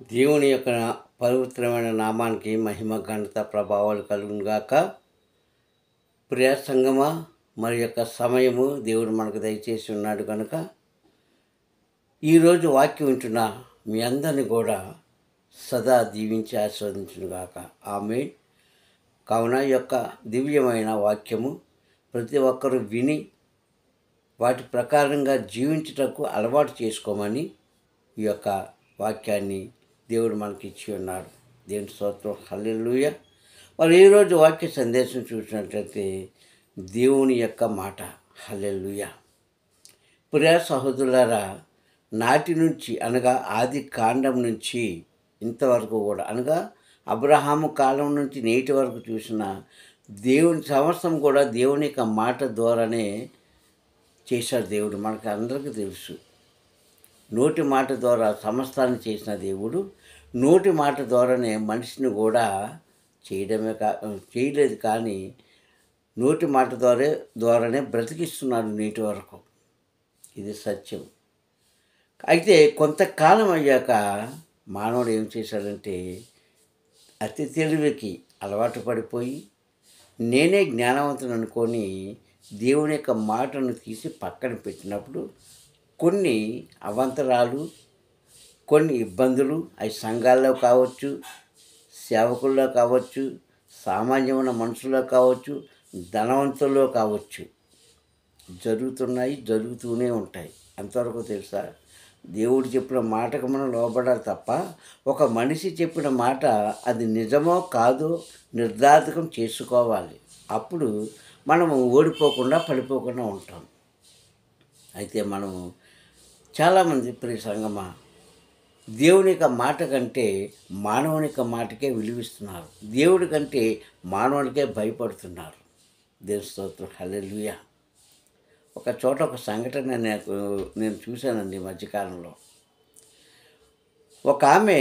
దేవుని యొక్క పవిత్రమైన నామానికి మహిమ ఘనత ప్రభావాలు కలుగును గాక. ప్రియ సంగమా, మరి యొక్క సమయము దేవుడు మనకు దయచేసి ఉన్నాడు కనుక ఈరోజు వాక్యం వింటున్న మీ అందరిని కూడా సదా దీవించి ఆస్వాదించును గాక. ఆమేన్. కావున ఈ యొక్క దివ్యమైన వాక్యము ప్రతి ఒక్కరూ విని వాటి ప్రకారంగా జీవించుటకు అలవాటు చేసుకోమని ఈ యొక్క వాక్యాన్ని దేవుడు మనకి ఇచ్చి ఉన్నాడు. దేవుని స్తోత్రం, హల్లెలూయా. మరి ఈరోజు వాక్య సందేశం చూసినట్లయితే దేవుని యొక్క మాట, హల్లెలూయా. ప్రియ సహోదరులారా, నాటి నుంచి అనగా ఆది కాండం నుంచి ఇంతవరకు కూడా అనగా అబ్రహాము కాలం నుంచి నేటి వరకు చూసిన దేవుని సంవత్సరం కూడా దేవుని యొక్క మాట ద్వారానే చేశాడు దేవుడు. మనకు అందరికీ తెలుసు, నోటి మాట ద్వారా సమస్తాన్ని చేసిన దేవుడు నోటి మాట ద్వారానే మనిషిని కూడా చేయలేదు, కానీ నోటి మాట ద్వారానే బ్రతికిస్తున్నాడు నేటి వరకు. ఇది సత్యం. అయితే కొంతకాలం అయ్యాక మానవుడు ఏం చేశాడంటే అతి తెలివికి అలవాటు పడిపోయి నేనే జ్ఞానవంతుని అనుకొని దేవుని యొక్క మాటను తీసి పక్కన పెట్టినప్పుడు కొన్ని అవాంతరాలు, కొన్ని ఇబ్బందులు అవి సంఘాల్లో కావచ్చు, సేవకుల్లో కావచ్చు, సామాన్యమైన మనుషుల్లో కావచ్చు, ధనవంతుల్లో కావచ్చు జరుగుతున్నాయి, జరుగుతూనే ఉంటాయి. అంతవరకు తెలుసా? దేవుడు చెప్పిన మాటకు మనం లోబడాలి తప్ప ఒక మనిషి చెప్పిన మాట అది నిజమో కాదో నిర్ధారకం చేసుకోవాలి. అప్పుడు మనము ఓడిపోకుండా పడిపోకుండా ఉంటాం. అయితే మనము చాలామంది ప్రియ సంగమా, దేవుని యొక్క మాట కంటే మానవుని యొక్క మాటకే విలువిస్తున్నారు. దేవుడి కంటే మానవునికే భయపడుతున్నారు. దేవుని స్తోత్రం, హల్లెలూయా. ఒక చోట ఒక సంఘటన నేను చూశానండి ఈ మధ్యకాలంలో. ఒక ఆమె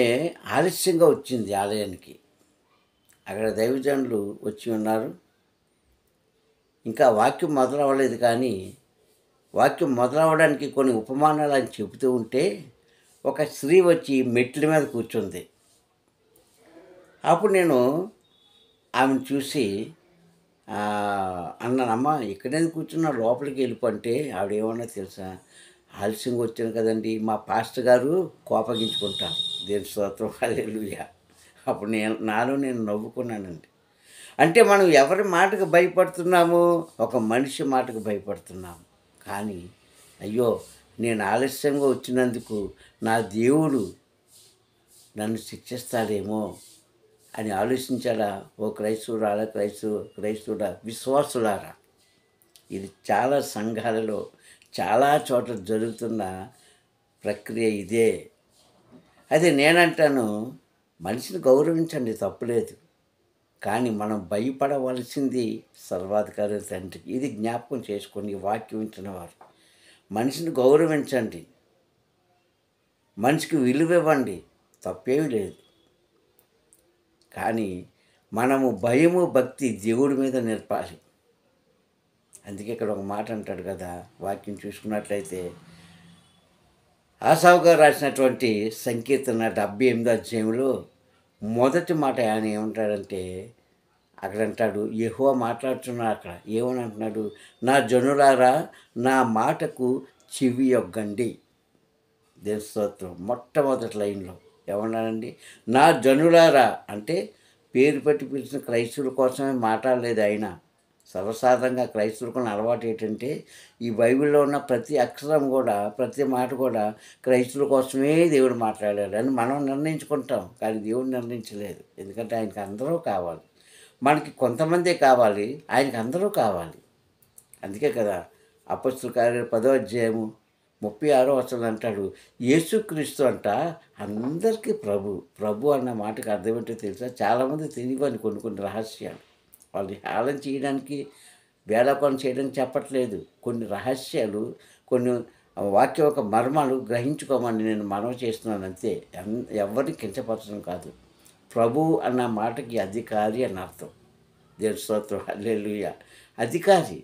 ఆలస్యంగా వచ్చింది ఆలయానికి. అక్కడ దైవజనులు వచ్చి ఉన్నారు. ఇంకా వాక్యం మొదలవ్వలేదు, కానీ వాక్యం మొదలవడానికి కొన్ని ఉపమానాలు అని చెబుతూ ఉంటే ఒక స్త్రీ వచ్చి మెట్ల మీద కూర్చుంది. అప్పుడు నేను ఆమెను చూసి అన్నానమ్మా, ఇక్కడేది కూర్చున్నా లోపలికి వెళ్ళిపోంటే ఆవిడ ఏమన్నా తెలుసా? ఆలస్యంగా వచ్చాను కదండి, మా పాస్టర్ గారు కోపగించుకుంటారు. దేవుని స్తోత్రం, హల్లెలూయా. అప్పుడు నేను నవ్వుకున్నానండి. అంటే మనం ఎవరి మాటకు భయపడుతున్నాము? ఒక మనిషి మాటకు భయపడుతున్నాము. కానీ అయ్యో, నేను ఆలస్యంగా వచ్చినందుకు నా దేవుడు నన్ను శిక్షిస్తాడేమో అని ఆలోచించాలా? ఓ క్రైస్తవురాలా, క్రైస్తవుడా, విశ్వాసులారా, ఇది చాలా సంఘాలలో చాలా చోట్ల జరుగుతున్న ప్రక్రియ ఇదే. అయితే నేనంటాను, మనిషిని గౌరవించండి, తప్పులేదు. కానీ మనం భయపడవలసింది సర్వాధికారి తండ్రికి. ఇది జ్ఞాపకం చేసుకొని వాక్యం ఇచ్చిన వారు మనిషిని గౌరవించండి, మనిషికి విలువ ఇవ్వండి, తప్పేమీ లేదు. కానీ మనము భయము భక్తి దేవుడి మీద నేర్పాలి. అందుకే ఇక్కడ ఒక మాట అంటాడు కదా, వాక్యం చూసుకున్నట్లయితే ఆసావు గారు రాసినటువంటి సంకీర్తన 78వ అధ్యాయంలో మొదటి మాట ఆయన ఏమంటాడంటే, అక్కడ అంటాడు, యెహోవా మాట్లాడుతున్నాడు. అక్కడ ఏమని అంటున్నాడు? నా జనులారా, నా మాటకు చెవి యొగ్గండి. దేవుని స్తోత్రం. మొట్టమొదటి లైన్లో ఏమన్నానండి? నా జనులారా అంటే పేరు పెట్టి పిలిచిన క్రైస్తవుల కోసమే మాట్లాడలేదు ఆయన. సర్వసాధారణంగా క్రైస్తవులకు అలవాటు ఏంటంటే ఈ బైబిల్లో ఉన్న ప్రతి అక్షరం కూడా, ప్రతి మాట కూడా క్రైస్తవుల కోసమే దేవుడు మాట్లాడాడు అని మనం నిర్ణయించుకుంటాం. కానీ దేవుడు నిర్ణయించలేదు. ఎందుకంటే ఆయనకి అందరూ కావాలి. మనకి కొంతమందే కావాలి, ఆయనకి అందరూ కావాలి. అందుకే కదా అపొస్తలుల కార్యాలు 10వ అధ్యాయము 36వ వచనం అంటాడు, యేసుక్రీస్తు అంట అందరికీ ప్రభు అన్న మాటకు అర్థం ఏంటో తెలుసా? చాలామంది తెలియని కొన్ని రహస్యాలు వాళ్ళు హేళన చేయడానికి, వేళాకోళం చేయడానికి చెప్పట్లేదు. కొన్ని రహస్యాలు, కొన్ని వాక్య ఒక మర్మాలు గ్రహించుకోమని నేను మనవి చేస్తున్నాను అంతే. ఎవరిని కించపరచడం కాదు. ప్రభు అన్న మాటకి అధికారి అని అర్థం. దేవుని స్తోత్రం, హల్లెలూయా. అధికారి.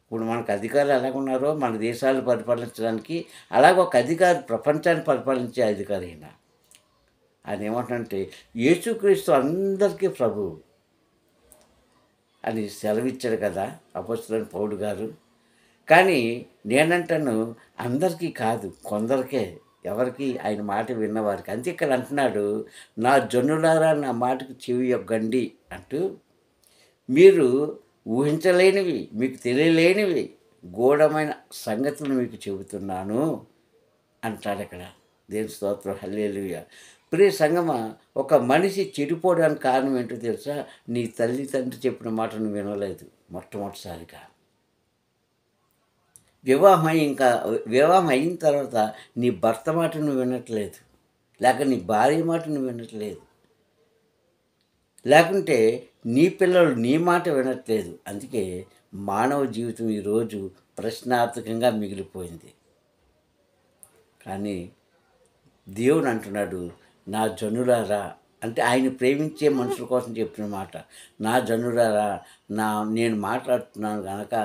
ఇప్పుడు మనకు అధికారులు ఎలాగున్నారో మన దేశాలు పరిపాలించడానికి, అలాగ ఒక అధికారి ప్రపంచాన్ని పరిపాలించే అధికారి అయినా. ఆయన ఏమంటాడంటే యేసుక్రీస్తు అందరికీ ప్రభువు అని సెలవిచ్చాడు కదా అపొస్తలుడైన పౌలు గారు. కానీ నేనంటాను అందరికీ కాదు, కొందరికే, ఎవరికి ఆయన మాట విన్నవారికి. అంతే ఇక్కడ అంటున్నాడు, నా జనులారా నా మాటకు చెవి యొగ్గండి అంటూ, మీరు ఊహించలేనివి, మీకు తెలియలేనివి గూఢమైన సంగతులు మీకు చెబుతున్నాను అంటాడు అక్కడ. దేవుని స్తోత్రం, హల్లెలూయా. ప్రియ సంగమా, ఒక మనిషి చెడిపోవడానికి కారణం ఏంటో తెలుసా? నీ తల్లిదండ్రులు చెప్పిన మాట నువ్వు వినలేదు మొట్టమొదటిసారిగా. వివాహం అయిన తర్వాత నీ భర్త మాట నువ్వు వినట్లేదు, లేక నీ భార్య మాట నువ్వు వినట్లేదు, లేకుంటే నీ పిల్లలు నీ మాట వినట్లేదు. అందుకే మానవ జీవితం ఈరోజు ప్రశ్నార్థకంగా మిగిలిపోయింది. కానీ దేవుడు అంటున్నాడు, నా జనులారా, అంటే ఆయన ప్రేమించే మనుషుల కోసం చెప్పిన మాట. నా జనులారా, నేను మాట్లాడుతున్నాను కనుక,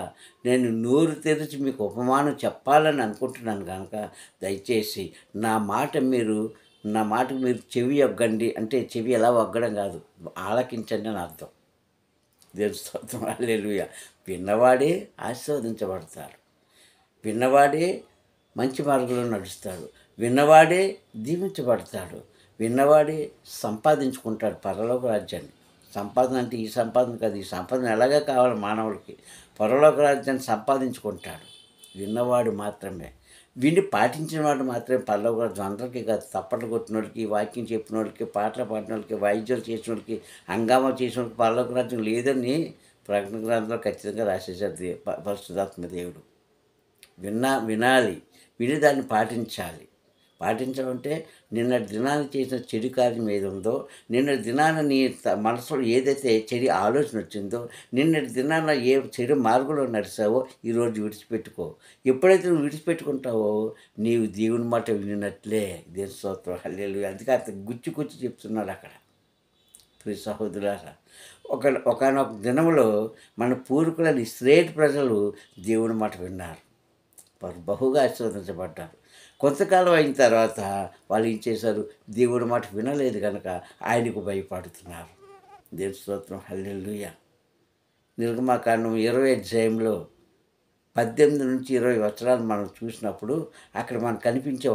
నేను నోరు తెరిచి మీకు ఉపమానం చెప్పాలని అనుకుంటున్నాను కనుక, దయచేసి నా మాటకు మీరు చెవి యొగ్గండి. అంటే చెవి ఎలా వగ్గడం కాదు, ఆలకించండి అని అర్థం. దేవుని స్తోత్రం, హల్లెలూయా. విన్నవాడే ఆశీర్వదించబడతాడు, విన్నవాడే మంచి మార్గంలో నడుస్తాడు, విన్నవాడే దీవించబడతాడు, విన్నవాడే సంపాదించుకుంటాడు పరలోక రాజ్యాన్ని. సంపాదన అంటే ఈ సంపాదన కాదు, ఈ సంపాదన ఎలాగే కావాలి మానవుడికి. పరలోక రాజ్యాన్ని సంపాదించుకుంటాడు విన్నవాడు మాత్రమే. విని పాటించిన వాడు మాత్రమే పరలోక రాజ్యం. అందరికీ కాదు, తప్పట్లు కొట్టిన వాళ్ళకి, వాక్యం చెప్పిన వాళ్ళకి, పాటలు పాడిన వాళ్ళకి, వాయిద్యాలు చేసిన వాళ్ళకి, హంగామా చేసిన వాళ్ళకి పరలోక రాజ్యం లేదని ప్రకటన గ్రంథంలో ఖచ్చితంగా రాసేసారు పరిశుద్ధాత్మ దేవుడు. వినాలి, విని దాన్ని పాటించాలి. పాటించడం అంటే నిన్నటి దినాన్ని చేసిన చెడు కార్యం ఏది ఉందో, నిన్నటి దినాన నీ మనసులో ఏదైతే చెడు ఆలోచన వచ్చిందో, నిన్నటి దినాన ఏ చెడు మార్గంలో నడిచావో ఈరోజు విడిచిపెట్టుకో. ఎప్పుడైతే నువ్వు విడిచిపెట్టుకుంటావో నీవు దేవుని మాట వినినట్లే. దేవుని స్తోత్రం, హల్లెలూయా. అందుకే అంత గుచ్చి చెప్తున్నాడు అక్కడ. ప్రియ సహోదరులారా, ఒకానొక దినంలో మన పూర్వీకులని ఇశ్రాయేలు ప్రజలు దేవుని మాట విన్నారు, వారు బహుగా ఆశీర్వదించబడ్డారు. కొంతకాలం అయిన తర్వాత వాళ్ళు ఏం చేశారు? దేవుడి మాట వినలేదు కనుక ఆయనకు భయపడుతున్నారు. దేవుని స్తోత్రం, హల్లెలూయా. నిర్గమాకాండం 20 అధ్యాయంలో 18 నుంచి 20 వచనాలు మనం చూసినప్పుడు అక్కడ మనకు కనిపించే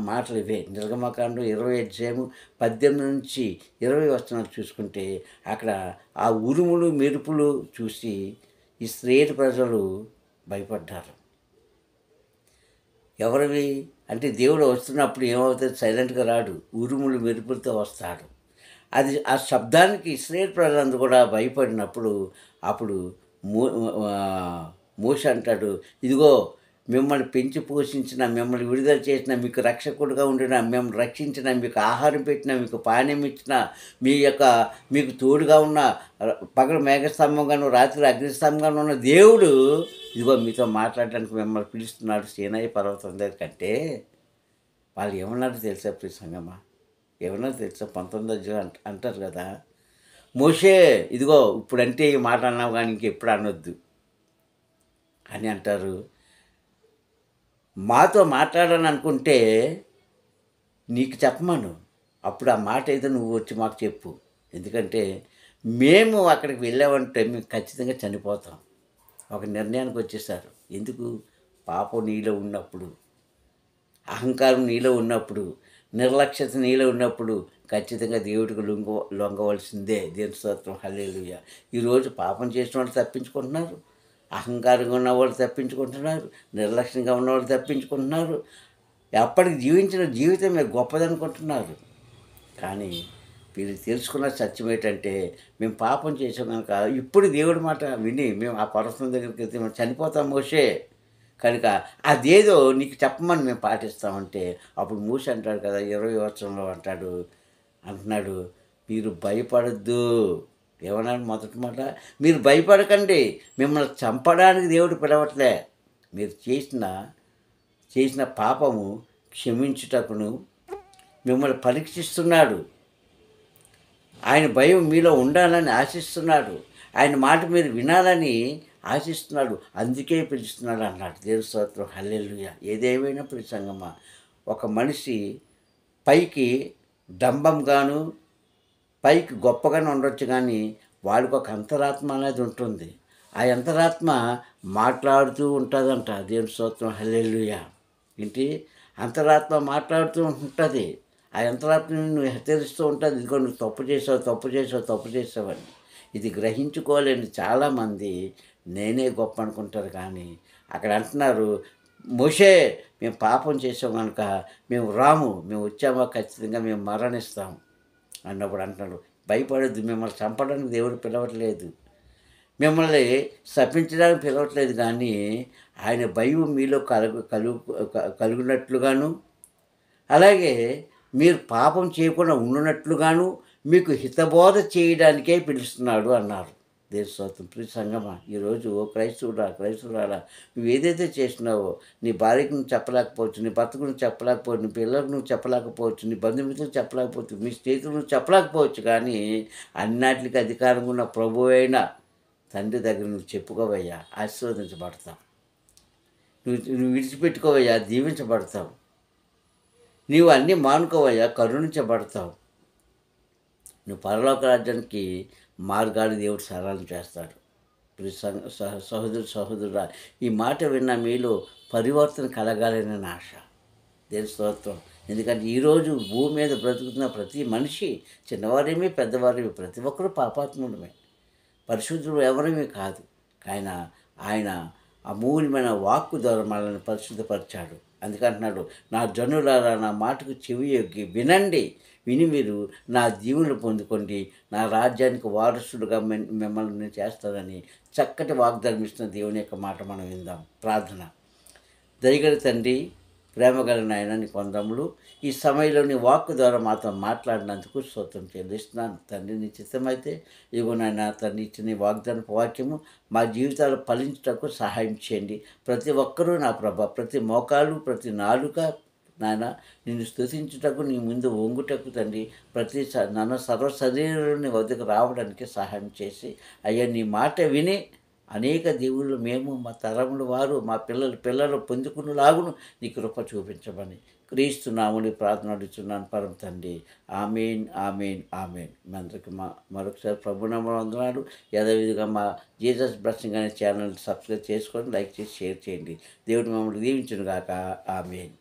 మాటలు ఇవే. నిర్గమాకాండం 20 అధ్యాయము 18 నుంచి 20 వచనాలు చూసుకుంటే అక్కడ ఆ ఉరుములు మెరుపులు చూసి ఇశ్రాయేలు ప్రజలు భయపడ్డారు. ఎవరివి అంటే దేవుడు వస్తున్నప్పుడు ఏమవుతుంది? సైలెంట్గా రాడు, ఉరుములు మెరుపులతో వస్తాడు. ఆ శబ్దానికి ఇశ్రాయేలు ప్రజలందరూ కూడా భయపడినప్పుడు అప్పుడు మోషే అంటాడు, ఇదిగో మిమ్మల్ని పెంచి పోషించిన, మిమ్మల్ని విడుదల చేసిన, మీకు రక్షకుడిగా ఉండిన, మిమ్మల్ని రక్షించిన, మీకు ఆహారం పెట్టిన, మీకు పానీయం ఇచ్చిన, మీకు తోడుగా ఉన్న, పగలు మేఘస్తంభంగాను రాత్రి అగ్నిస్తంభంగాను ఉన్న దేవుడు ఇదిగో మీతో మాట్లాడడానికి మిమ్మల్ని పిలుస్తున్నాడు సీనాయి పర్వతం దగ్గర. కంటే వాళ్ళు ఏమన్నారు తెలుసా ప్రియ సంగమా? ఏమన్నారు తెలుసా? 19 అంటారు కదా, మోషే ఇదిగో ఇప్పుడంటే ఈ మాట అన్నావు కానీ ఇంకెప్పుడు అనొద్దు అని అంటారు. మాతో మాట్లాడాలని అనుకుంటే నీకు చెప్పమను, అప్పుడు ఆ మాట ఏదో నువ్వు వచ్చి మాకు చెప్పు. ఎందుకంటే మేము అక్కడికి వెళ్ళామంటే మేము ఖచ్చితంగా చనిపోతాం. ఒక నిర్ణయానికి వచ్చేసారు. ఎందుకు? పాపం నీలో ఉన్నప్పుడు, అహంకారం నీలో ఉన్నప్పుడు, నిర్లక్ష్యత నీలో ఉన్నప్పుడు ఖచ్చితంగా దేవుడికి లొంగవలసిందే. దేవుని స్తోత్రం, హల్లెలూయా. ఈరోజు పాపం చేసిన వాళ్ళు తప్పించుకుంటున్నారు, అహంకారంగా ఉన్నవాళ్ళు తప్పించుకుంటున్నారు, నిర్లక్ష్యంగా ఉన్నవాళ్ళు తప్పించుకుంటున్నారు, అప్పటికి జీవించిన జీవితమే గొప్పదనుకుంటున్నారు. కానీ వీళ్ళు తెలుసుకున్న సత్యం ఏంటంటే మేము పాపం చేసాం కనుక ఇప్పుడు దేవుడి మాట విని మేము ఆ పర్వతం దగ్గరికి వెళ్తే మేము చనిపోతాం మోషే, కనుక అదేదో నీకు చెప్పమని మేము పాటిస్తామంటే అప్పుడు మోషే అంటాడు కదా 20 వచనంలో అంటున్నాడు మీరు భయపడద్దు. ఏమన్నాడు మొదటి మాట? మీరు భయపడకండి, మిమ్మల్ని చంపడానికి దేవుడు పిలవట్లే. మీరు చేసిన పాపము క్షమించుటకును మిమ్మల్ని పరీక్షిస్తున్నాడు. ఆయన భయం మీలో ఉండాలని ఆశిస్తున్నాడు, ఆయన మాట మీరు వినాలని ఆశిస్తున్నాడు, అందుకే పిలుస్తున్నాడు అన్నాడు. దేవుని స్తోత్రం, హల్లెలూయా. ఏదేమైనా ప్రియ సంగమా, ఒక మనిషి పైకి డంబంగాను పైకి గొప్పగానే ఉండొచ్చు కానీ వాడికి ఒక అంతరాత్మ అనేది ఉంటుంది. ఆ అంతరాత్మ మాట్లాడుతూ ఉంటుందంట. దేవుని స్తోత్రం, హల్లెలూయా. ఏంటి? అంతరాత్మ మాట్లాడుతూ ఉంటుంది. ఆ అంతరాత్మ నిన్ను హెచ్చరిస్తూ ఉంటుంది. ఇదిగో నువ్వు తప్పు చేసావు, తప్పు చేసావు, తప్పు చేసావని. ఇది గ్రహించుకోలేని చాలామంది నేనే గొప్ప అనుకుంటారు. కానీ అక్కడ అంటున్నారు, మోషే మేము పాపం చేసాం కనుక మేము రాము, మేము వచ్చామా ఖచ్చితంగా మేము మరణిస్తాము అన్నప్పుడు అంటున్నాడు, భయపడొద్దు, మిమ్మల్ని చంపడానికి దేవుడు పిలవట్లేదు, మిమ్మల్ని శపించడానికి పిలవట్లేదు. కానీ ఆయన భయం మీలో కలుగునట్లుగాను, అలాగే మీరు పాపం చేయకుండా ఉండునట్లుగాను మీకు హితబోధ చేయడానికే పిలుస్తున్నాడు అన్నారు. దేని స్తోత్రం. ప్రియ సంగమా, ఈరోజు క్రైస్తవురాలా, నువ్వు ఏదైతే చేసినావో నీ భార్యకు నువ్వు చెప్పలేకపోవచ్చు, నీ భర్తకు నువ్వు చెప్పలేకపోవచ్చు, నీ పిల్లలకు నువ్వు చెప్పలేకపోవచ్చు, నీ బంధుమిత్రులకు చెప్పలేకపోవచ్చు, మీ స్నేహితులు నువ్వు చెప్పలేకపోవచ్చు. కానీ అన్నిటికీ అధికారంగా ఉన్న ప్రభువు అయిన తండ్రి దగ్గర నువ్వు చెప్పుకోవయ్యా, ఆశీర్వదించబడతావు. నువ్వు విడిచిపెట్టుకోవయ్యా, దీవించబడతావు. నీవు అన్నీ మానుకోవయ్యా, కరుణించబడతావు. నువ్వు పరలోక రాజ్యానికి మార్గాలు దేవుడు సరళం చేస్తాడు. సహోదరుడా, ఈ మాట విన్న మీలో పరివర్తన కలగాలని ఆశ. దేవుని స్తోత్రం. ఎందుకంటే ఈరోజు భూమి మీద బ్రతుకుతున్న ప్రతి మనిషి, చిన్నవారేమి పెద్దవారేమి, ప్రతి ఒక్కరూ పాపాత్ముడమే, పరిశుద్ధుడు ఎవరేమీ కాదు. ఆయన అమూల్యమైన వాక్కు ద్వారా మనల్ని పరిశుద్ధపరిచాడు. అందుకంటున్నాడు, నా జనులారా నా మాటకు చెవి యొగ్గి వినండి, విని మీరు నా దీవులు పొందుకోండి, నా రాజ్యానికి వారసుడుగా మిమ్మల్ని చేస్తానని చక్కటి వాగ్దానం ఇస్తున్న దేవుని యొక్క మాట మనం విందాం. ప్రార్థన. దయగల తండ్రి, ప్రేమగల నాయన, నీ కొందములు ఈ సమయంలో నీ వాక్కు ద్వారా మాతో మాట్లాడినందుకు స్తోత్రం చెల్లిస్తున్నాను తండ్రి. నీ చిత్తమైతే ఇగో నాయన తండ్రి, ఇచ్చిన నీ వాగ్దానపు వాక్యము మా జీవితాలు ఫలించుటకు సహాయం చేయండి. ప్రతి ఒక్కరూ నా ప్రభ, ప్రతి మోకాలు, ప్రతి నాలుక నాయన నిన్ను స్తుతించుటకు, నీ ముందు వంగుటకు తండ్రి, నన్ను సర్వ శరీరంలో నీ వద్దకు రావడానికి సహాయం చేసి అయ్యా, నీ మాట విని అనేక దేవుళ్ళు మేము, మా తరముల వారు, మా పిల్లలు పొందుకునేలాగును నీ కృప చూపించమని క్రీస్తు నామములో ప్రార్థన అడుగుతున్నాను పరమ తండ్రి. ఆమేన్, ఆమేన్, ఆమేన్. మీ అందరికీ మరొకసారి ప్రభునామములో వందనాలు. యథావిధిగా మా జీసస్ బ్లెస్సింగ్ అనే ఛానల్ సబ్స్క్రైబ్ చేసుకొని లైక్ చేసి షేర్ చేయండి. దేవుడు మమ్మల్ని దీవించును గాక. ఆమేన్.